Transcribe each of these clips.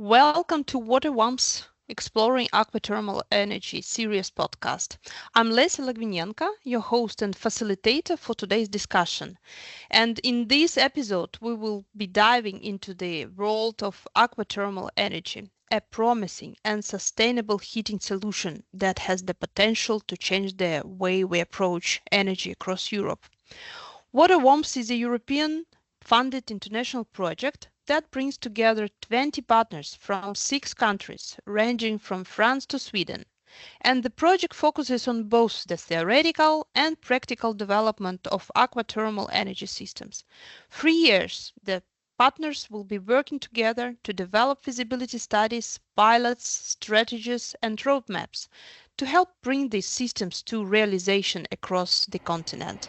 Welcome to WaterWarmth's Exploring AquaThermal Energy series podcast. I'm Lesya Logvynenko, your host and facilitator for today's discussion. And in this episode, we will be diving into the world of aquathermal energy, a promising and sustainable heating solution that has the potential to change the way we approach energy across Europe. WaterWarmth is a European-funded international project that brings together 20 partners from 6 countries, ranging from France to Sweden. And the project focuses on both the theoretical and practical development of aquathermal energy systems. 3 years, the partners will be working together to develop feasibility studies, pilots, strategies, and roadmaps to help bring these systems to realization across the continent.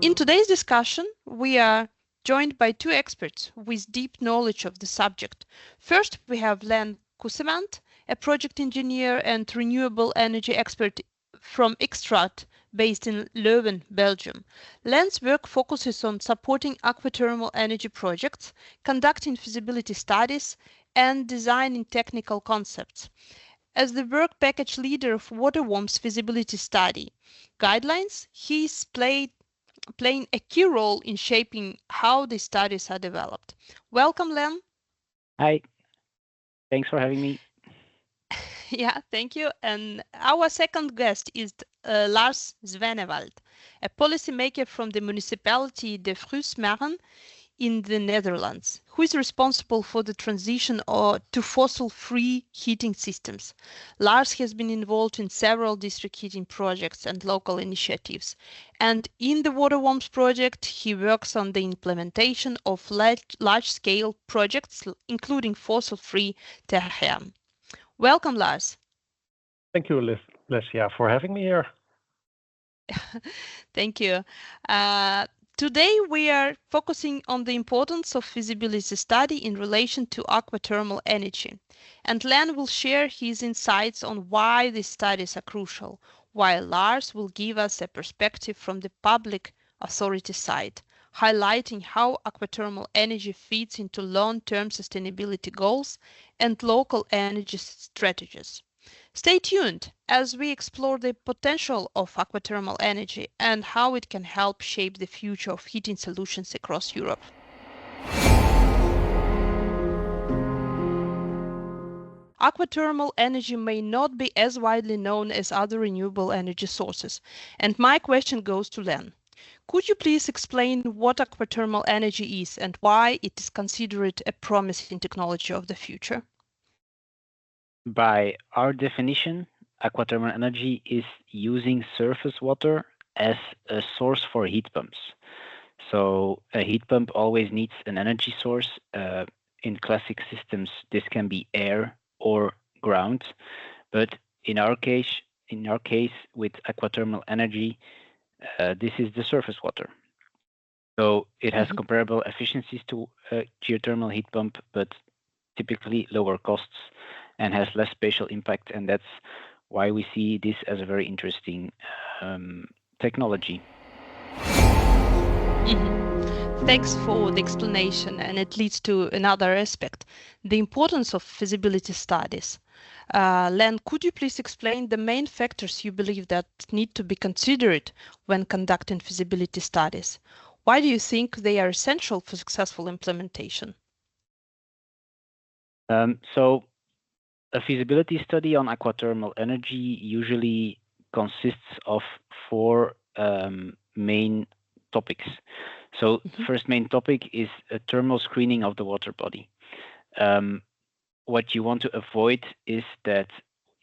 In today's discussion, we are joined by 2 experts with deep knowledge of the subject. First, we have Lenn Coussement, a project engineer and renewable energy expert from Extraqt, based in Leuven, Belgium. Lenn's work focuses on supporting aquathermal energy projects, conducting feasibility studies, and designing technical concepts. As the work package leader of WaterWarmth's feasibility study guidelines, he is playing a key role in shaping how the studies are developed. Welcome, Lenn. Hi, thanks for having me. Yeah, thank you. And our second guest is Lars Zwaaneveldt, a policymaker from the municipality de Fryske Marren in the Netherlands, who is responsible for the transition to fossil-free heating systems. Lars has been involved in several district heating projects and local initiatives. And in the WaterWarmth project, he works on the implementation of large-scale projects, including fossil-free tertium. Welcome, Lars. Thank you, Lesya, for having me here. Thank you. Today, we are focusing on the importance of feasibility study in relation to aquathermal energy. And Lenn will share his insights on why these studies are crucial, while Lars will give us a perspective from the public authority side, highlighting how aquathermal energy fits into long-term sustainability goals and local energy strategies. Stay tuned as we explore the potential of aquathermal energy and how it can help shape the future of heating solutions across Europe. Aquathermal energy may not be as widely known as other renewable energy sources, and my question goes to Lenn. Could you please explain what aquathermal energy is and why it is considered a promising technology of the future? By our definition, aquathermal energy is using surface water as a source for heat pumps. So a heat pump always needs an energy source. In classic systems, this can be air or ground, but in our case with aquathermal energy, this is the surface water. So it has comparable efficiencies to a geothermal heat pump, but typically lower costs and has less spatial impact, and that's why we see this as a very interesting technology. Thanks for the explanation, and it leads to another aspect, the importance of feasibility studies. Lenn, could you please explain the main factors you believe that need to be considered when conducting feasibility studies? Why do you think they are essential for successful implementation? So a feasibility study on aquathermal energy usually consists of 4 main topics. So the first main topic is a thermal screening of the water body. What you want to avoid is that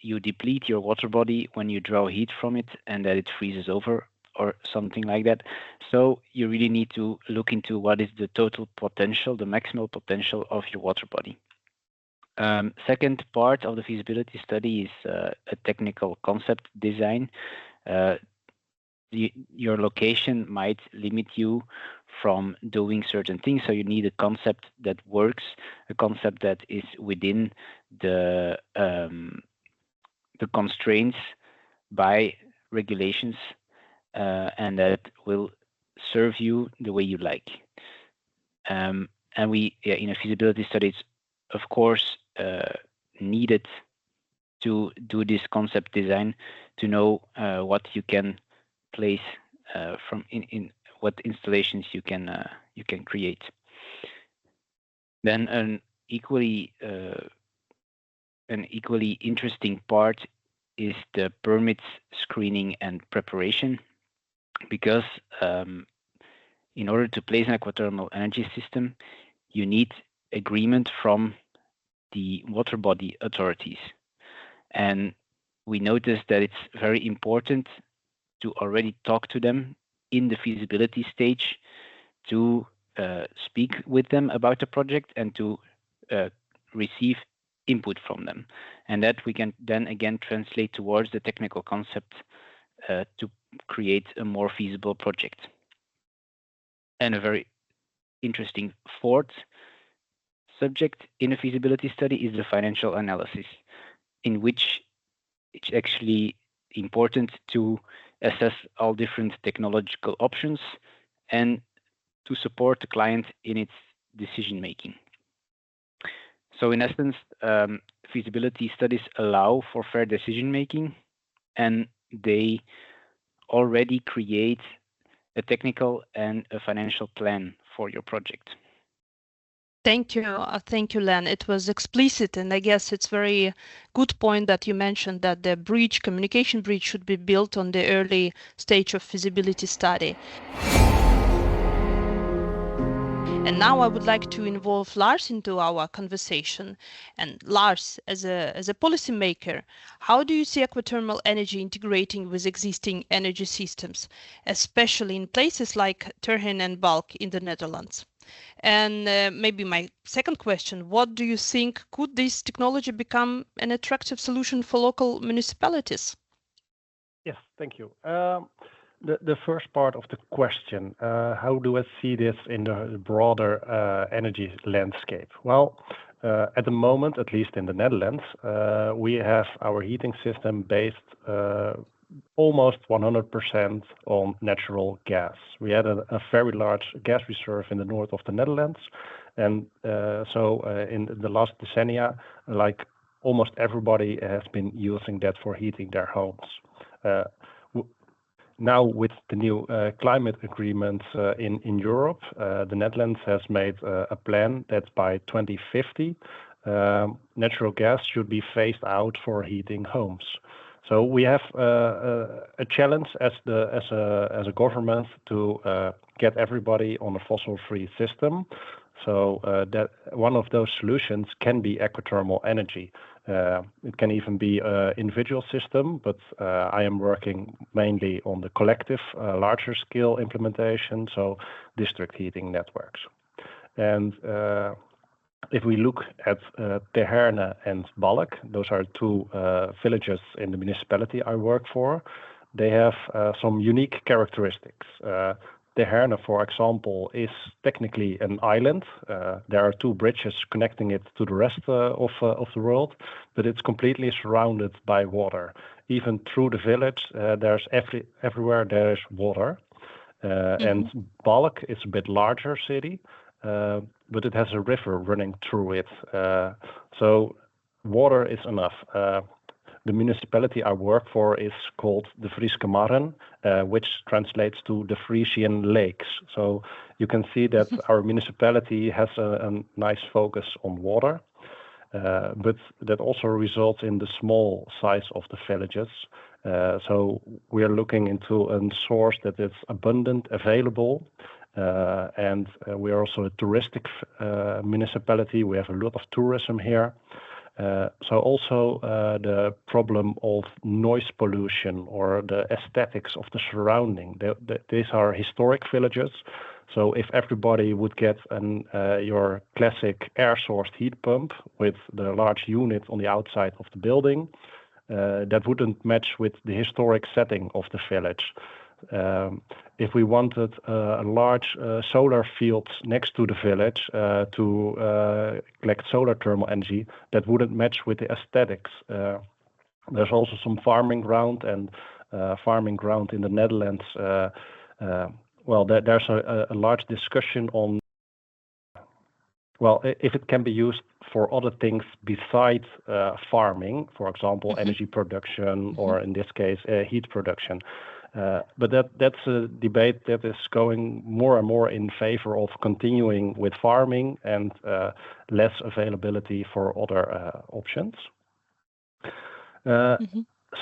you deplete your water body when you draw heat from it and that it freezes over or something like that. So you really need to look into what is the total potential, the maximal potential of your water body. Second part of the feasibility study is a technical concept design. Your location might limit you from doing certain things, so you need a concept that works, a concept that is within the constraints by regulations, and that will serve you the way you like. And we, in a feasibility study, it's of course needed to do this concept design to know what you can place from in what installations you can create. Then an equally interesting part is the permits screening and preparation, because in order to place an aquathermal energy system, you need agreement from the water body authorities. And we noticed that it's very important to already talk to them in the feasibility stage, to speak with them about the project and to receive input from them. And that we can then again translate towards the technical concept to create a more feasible project. And a very interesting fourth subject in a feasibility study is the financial analysis, in which it's actually important to assess all different technological options and to support the client in its decision making. So in essence, feasibility studies allow for fair decision making, and they already create a technical and a financial plan for your project. Thank you, Lenn. It was explicit, and I guess it's very good point that you mentioned that the communication bridge should be built on the early stage of feasibility study. And now I would like to involve Lars into our conversation. And Lars, as a policymaker, how do you see aquathermal energy integrating with existing energy systems, especially in places like Terhen and Balk in the Netherlands? And maybe my second question, what do you think, could this technology become an attractive solution for local municipalities? Yes, thank you. The first part of the question, how do I see this in the broader energy landscape? Well, at the moment, at least in the Netherlands, we have our heating system based almost 100% on natural gas. We had a very large gas reserve in the north of the Netherlands. And so in the last decennia, like almost everybody has been using that for heating their homes. Now, with the new climate agreement in Europe, the Netherlands has made a plan that by 2050, natural gas should be phased out for heating homes. So we have a challenge as a government to get everybody on a fossil-free system. So that one of those solutions can be aquathermal energy. It can even be an individual system, but I am working mainly on the collective, larger scale implementation, so district heating networks. And if we look at Terhen and Balk, those are two villages in the municipality I work for. They have some unique characteristics. Terhen, for example, is technically an island. There are two bridges connecting it to the rest of the world, but it's completely surrounded by water. Even through the village, there's everywhere there is water. And Balk is a bit larger city, but it has a river running through it. So water is enough. The municipality I work for is called the Fryske Marren, which translates to the Frisian lakes. So you can see that our municipality has a nice focus on water, but that also results in the small size of the villages. So we are looking into a source that is abundant, available, and we are also a touristic municipality. We have a lot of tourism here. So also the problem of noise pollution or the aesthetics of the surrounding. These are historic villages. So if everybody would get your classic air-sourced heat pump with the large unit on the outside of the building, that wouldn't match with the historic setting of the village. If we wanted a large solar field next to the village to collect solar thermal energy, that wouldn't match with the aesthetics. There's also some farming ground, and farming ground in the Netherlands. Well, there's a large discussion on Well, if it can be used for other things besides farming, for example, energy production, or in this case, heat production. But that's a debate that is going more and more in favor of continuing with farming and less availability for other options.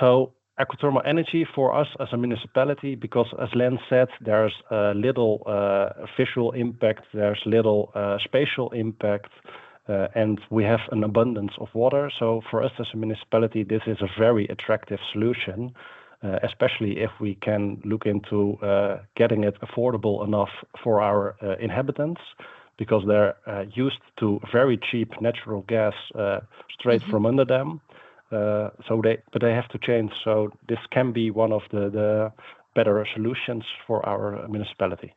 So AquaThermal energy for us as a municipality, because as Lenn said, there's little visual impact, there's little spatial impact, and we have an abundance of water. So for us as a municipality, this is a very attractive solution, especially if we can look into getting it affordable enough for our inhabitants, because they're used to very cheap natural gas straight from under them. But they have to change. So this can be one of the better solutions for our municipality.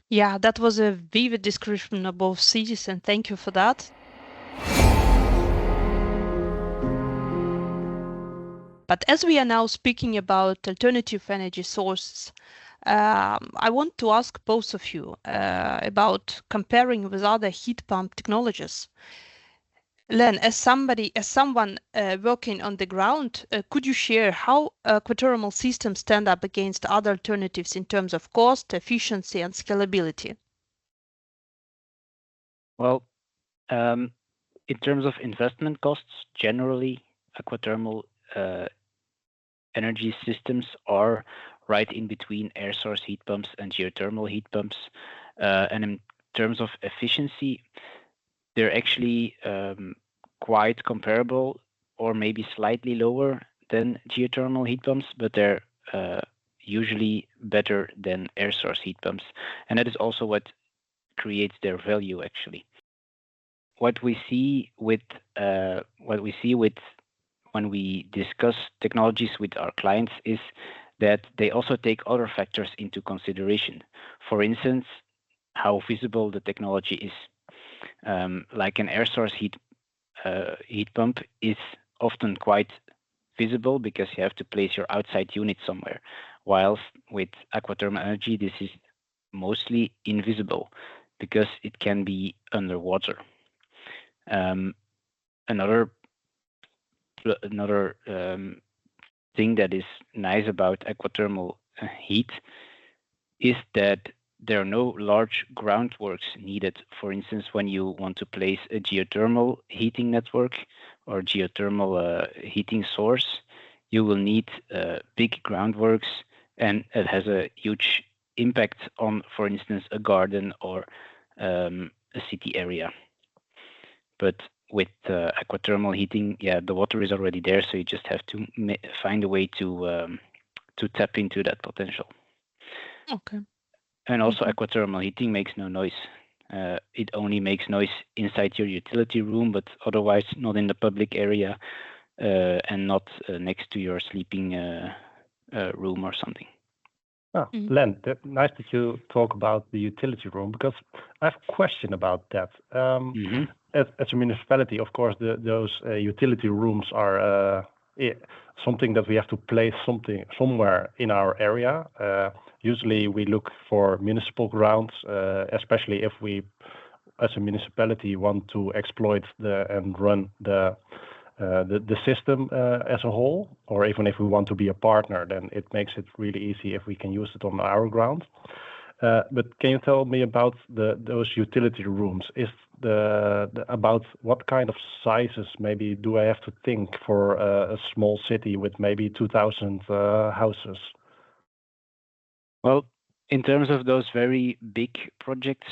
Yeah, that was a vivid description of both cities, and thank you for that. But as we are now speaking about alternative energy sources, I want to ask both of you about comparing with other heat pump technologies. Lenn, as someone working on the ground, could you share how AquaThermal systems stand up against other alternatives in terms of cost, efficiency, and scalability? Well, in terms of investment costs, generally, AquaThermal energy systems are right in between air source heat pumps and geothermal heat pumps. And in terms of efficiency, they're actually quite comparable, or maybe slightly lower than geothermal heat pumps, but they're usually better than air source heat pumps. And that is also what creates their value, actually. What we see with when we discuss technologies with our clients is that they also take other factors into consideration. For instance, how visible the technology is. Like an air source heat pump is often quite visible because you have to place your outside unit somewhere, whilst with AquaThermal energy, this is mostly invisible because it can be underwater. Another thing that is nice about AquaThermal heat is that there are no large groundworks needed. For instance, when you want to place a geothermal heating network or geothermal heating source, you will need big groundworks, and it has a huge impact on, for instance, a garden or a city area. But with AquaThermal heating, yeah, the water is already there, so you just have to find a way to tap into that potential. Okay. And also, AquaThermal heating makes no noise. It only makes noise inside your utility room, but otherwise not in the public area and not next to your sleeping room or something. Oh, Lenn, nice that you talk about the utility room, because I have a question about that. As a municipality, of course, those utility rooms are something that we have to place somewhere in our area. Usually we look for municipal grounds, especially if we, as a municipality, want to exploit and run the system as a whole, or even if we want to be a partner, then it makes it really easy if we can use it on our ground. But can you tell me about those utility rooms? Is about what kind of sizes maybe do I have to think for a small city with maybe 2,000 houses? Well, in terms of those very big projects,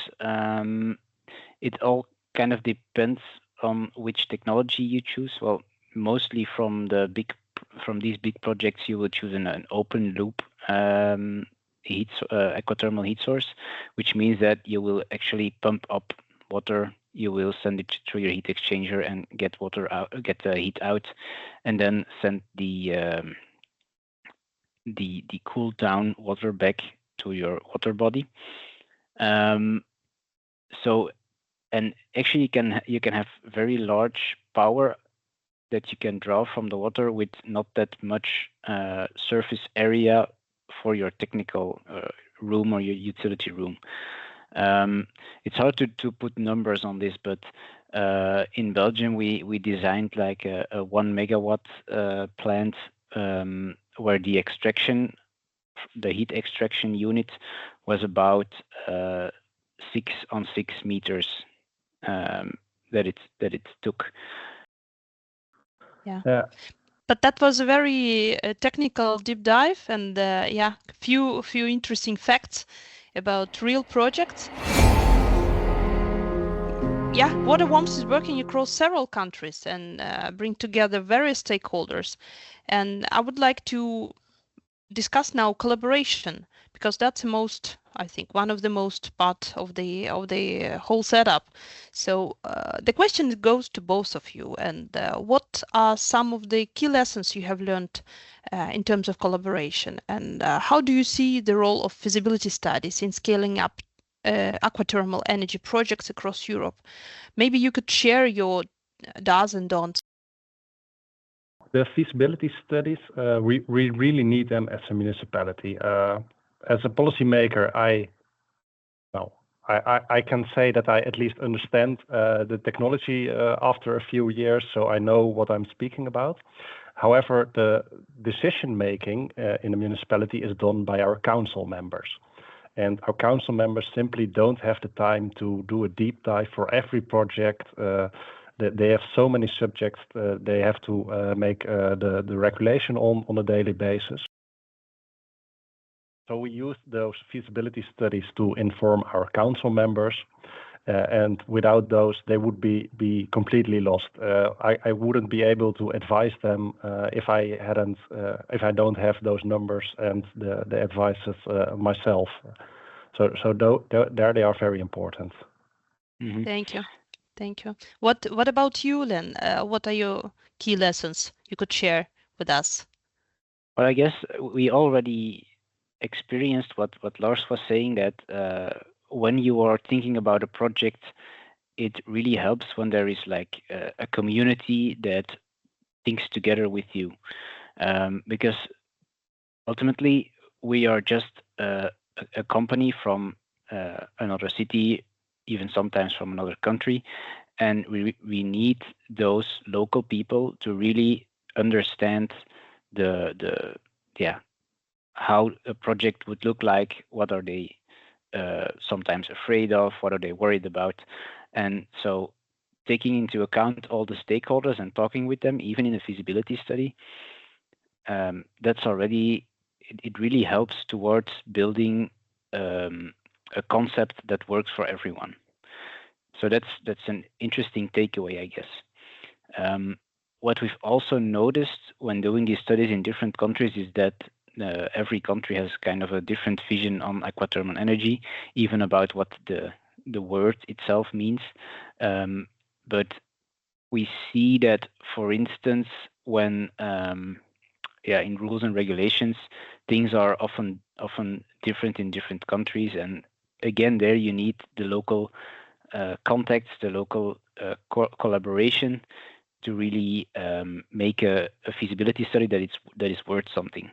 it all kind of depends on which technology you choose. Well, mostly from these big projects, you will choose an open loop AquaThermal heat source, which means that you will actually pump up water. You will send it through your heat exchanger and get the heat out, and then send the cool down water back to your water body. So, and actually you can have very large power that you can draw from the water with not that much surface area for your technical room or your utility room. It's hard to put numbers on this, but in Belgium we designed like a 1 megawatt plant where the heat extraction unit was about 6 on 6 meters that it took. Yeah. But that was a very technical deep dive, and few interesting facts about real projects. Yeah, WaterWarmth is working across several countries and bring together various stakeholders. And I would like to discuss now collaboration, because that's the most, I think, one of the most part of the whole setup. So the question goes to both of you, and what are some of the key lessons you have learned in terms of collaboration, and how do you see the role of feasibility studies in scaling up AquaThermal energy projects across Europe? Maybe you could share your do's and don'ts. The feasibility studies, we really need them as a municipality. As a policymaker, I can say that I at least understand the technology after a few years, so I know what I'm speaking about. However, the decision making in a municipality is done by our council members. And our council members simply don't have the time to do a deep dive for every project. They have so many subjects they have to make the regulation on a daily basis. So we use those feasibility studies to inform our council members. And without those, they would be completely lost. I wouldn't be able to advise them if I don't have those numbers and the advices myself. So there they are very important. Mm-hmm. Thank you. What about you, Lenn? What are your key lessons you could share with us? Well, I guess we already experienced what Lars was saying, that when you are thinking about a project, it really helps when there is like a community that thinks together with you, because ultimately we are just a company from another city, even sometimes from another country, and we need those local people to really understand how a project would look like, what are they sometimes afraid of, what are they worried about. And so taking into account all the stakeholders and talking with them, even in a feasibility study, that's already, it really helps towards building a concept that works for everyone. So that's an interesting takeaway, I guess. What we've also noticed when doing these studies in different countries is that every country has kind of a different vision on aquathermal energy, even about what the word itself means. But we see that, for instance, when in rules and regulations, things are often different in different countries, and again, there you need the local contacts, the local collaboration to really make a feasibility study that is worth something.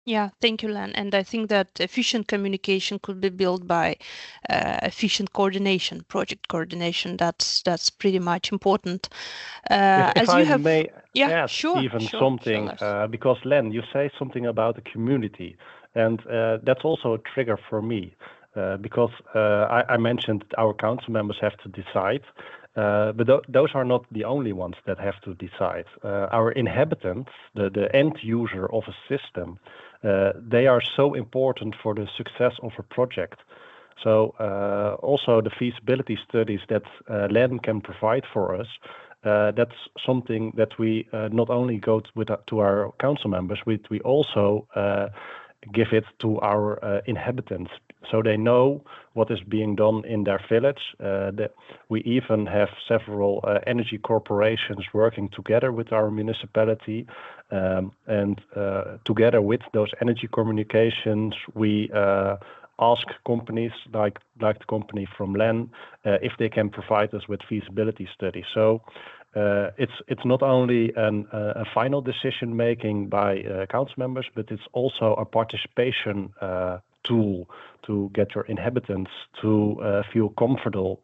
Yeah, thank you, Lenn. And I think that efficient communication could be built by efficient coordination, project coordination. That's pretty much important. If I may add sure, something, because Lenn, you say something about the community, and that's also a trigger for me, because I mentioned our council members have to decide, but those are not the only ones that have to decide. Our inhabitants, the end user of a system, they are so important for the success of a project. So also the feasibility studies that Lenn can provide for us, that's something that we not only go to our council members, we also give it to our inhabitants, so they know what is being done in their village. That we even have several energy corporations working together with our municipality, and together with those energy communications, we ask companies like the company from Lenn if they can provide us with feasibility studies. So it's not only a final decision making by council members, but it's also a participation tool to get your inhabitants to feel comfortable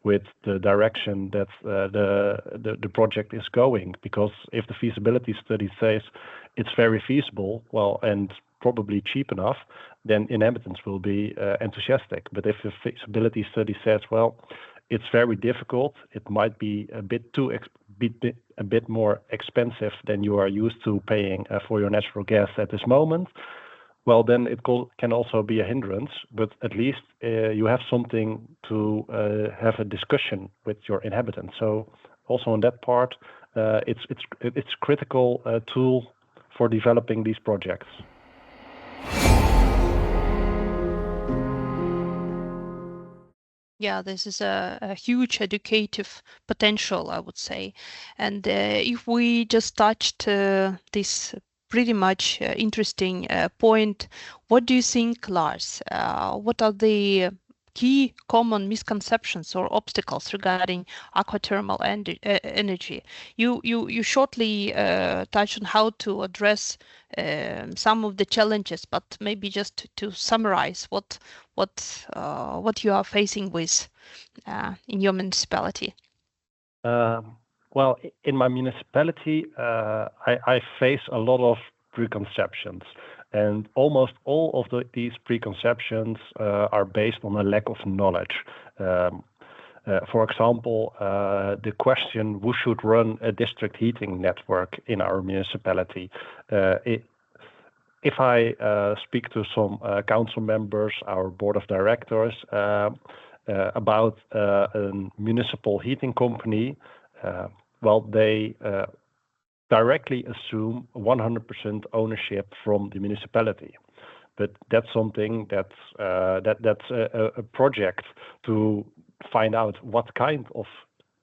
with the direction that the project is going. Because if the feasibility study says it's very feasible, well, and probably cheap enough, then inhabitants will be enthusiastic. But if the feasibility study says, well, it's very difficult, it might be a bit more expensive than you are used to paying for your natural gas at this moment, well, then it can also be a hindrance, but at least you have something to have a discussion with your inhabitants. So also on that part, it's critical tool for developing these projects. Yeah, this is a huge educative potential, I would say. And if we just touched this pretty much interesting point, what do you think, Lars? What are the key common misconceptions or obstacles regarding aquathermal energy? You shortly touched on how to address some of the challenges, but maybe just to summarize what you are facing with in your municipality. Well, in my municipality, I face a lot of preconceptions, and almost all of these preconceptions are based on a lack of knowledge. For example, the question, who should run a district heating network in our municipality? If I speak to some council members, our board of directors, about a municipal heating company, well, they directly assume 100% ownership from the municipality. But that's something that's a project to find out what kind of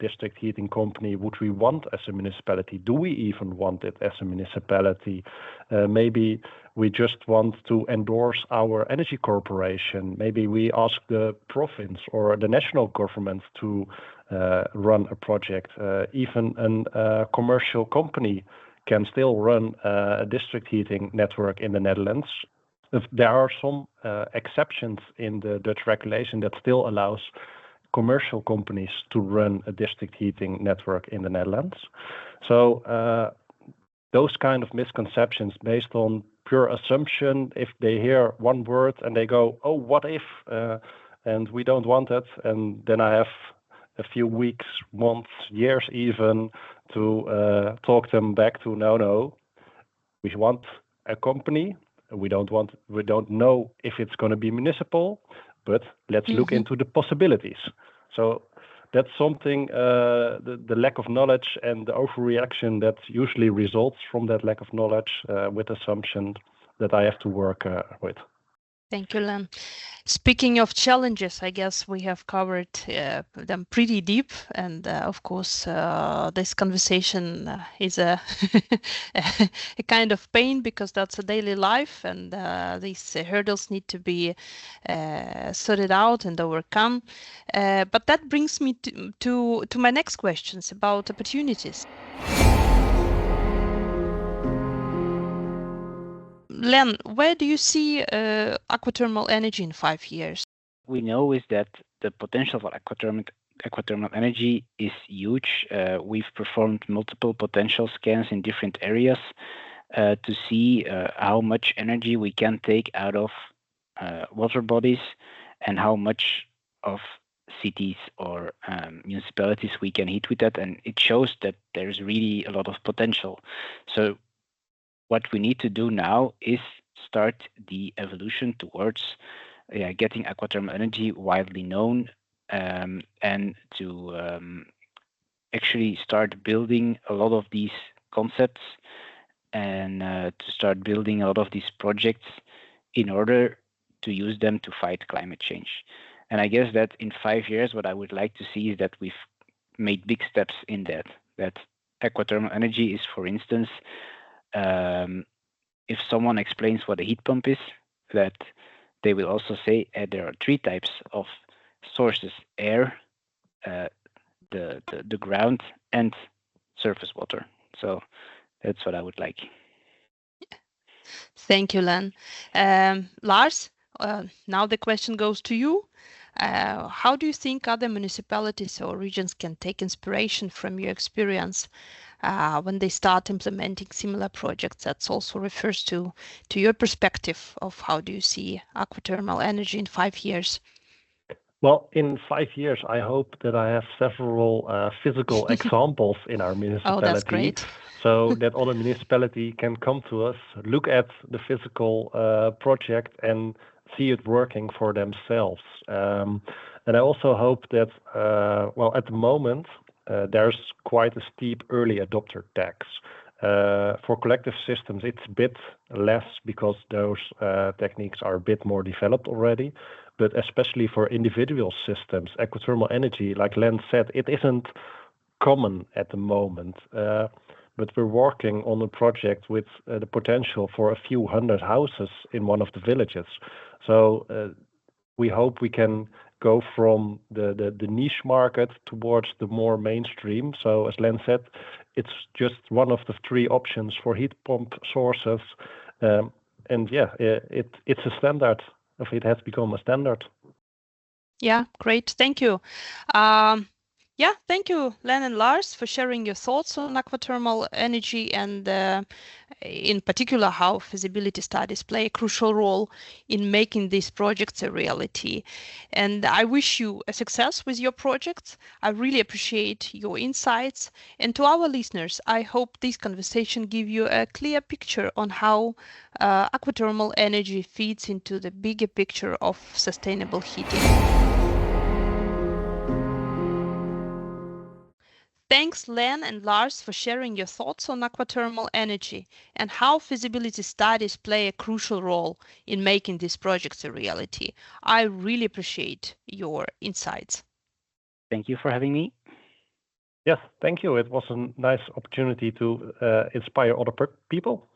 district heating company would we want as a municipality? Do we even want it as a municipality? Maybe we just want to endorse our energy corporation. Maybe we ask the province or the national government to run a project. Even a commercial company can still run a district heating network in the Netherlands. There are some exceptions in the Dutch regulation that still allows commercial companies to run a district heating network in the Netherlands. So those kind of misconceptions based on pure assumption, if they hear one word and they go, oh, what if, and we don't want it, and then I have a few weeks, months, years even to talk them back to no, we want a company. We don't know if it's going to be municipal, but let's look into the possibilities. So that's something, the lack of knowledge and the overreaction that usually results from that lack of knowledge with assumption that I have to work with. Thank you, Lenn. Speaking of challenges, I guess we have covered them pretty deep. And of course, this conversation is a kind of pain because that's a daily life and these hurdles need to be sorted out and overcome. But that brings me to my next questions about opportunities. Lenn, where do you see aquathermal energy in 5 years? We know is that the potential for aquathermal energy is huge. We've performed multiple potential scans in different areas to see how much energy we can take out of water bodies and how much of cities or municipalities we can heat with that. And it shows that there's really a lot of potential. So what we need to do now is start the evolution towards getting aquathermal energy widely known and to actually start building a lot of these concepts and to start building a lot of these projects in order to use them to fight climate change. And I guess that in 5 years, what I would like to see is that we've made big steps in that aquathermal energy is, for instance, if someone explains what a heat pump is, that they will also say there are 3 types of sources: air, the ground, and surface water. So that's what I would like. Thank you, Lenn. Lars, now the question goes to you. How do you think other municipalities or regions can take inspiration from your experience when they start implementing similar projects? That also refers to your perspective of how do you see aquathermal energy in 5 years? Well, in 5 years, I hope that I have several physical examples in our municipality. Oh, that's great. So that other municipality can come to us, look at the physical project and see it working for themselves. And I also hope that, well, at the moment, there's quite a steep early adopter tax. For collective systems, it's a bit less because those techniques are a bit more developed already. But especially for individual systems, aquathermal energy, like Lenn said, it isn't common at the moment. But we're working on a project with the potential for a few hundred houses in one of the villages. So we hope we can go from the niche market towards the more mainstream. So as Lenn said, it's just one of the 3 options for heat pump sources. And yeah, it's a standard. It has become a standard. Yeah, great. Thank you. Yeah, thank you, Lenn and Lars, for sharing your thoughts on aquathermal energy and in particular how feasibility studies play a crucial role in making these projects a reality. And I wish you a success with your projects. I really appreciate your insights. And to our listeners, I hope this conversation gives you a clear picture on how aquathermal energy feeds into the bigger picture of sustainable heating. Thanks, Lenn and Lars, for sharing your thoughts on aquathermal energy and how feasibility studies play a crucial role in making these projects a reality. I really appreciate your insights. Thank you for having me. Yes, thank you. It was a nice opportunity to inspire other people.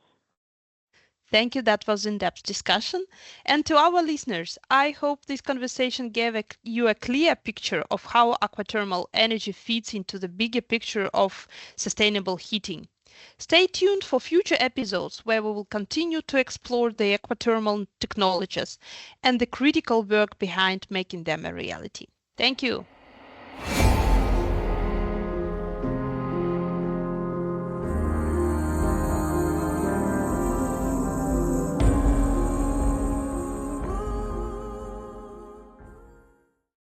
Thank you. That was in-depth discussion. And to our listeners, I hope this conversation gave you a clear picture of how aquathermal energy feeds into the bigger picture of sustainable heating. Stay tuned for future episodes where we will continue to explore the aquathermal technologies and the critical work behind making them a reality. Thank you.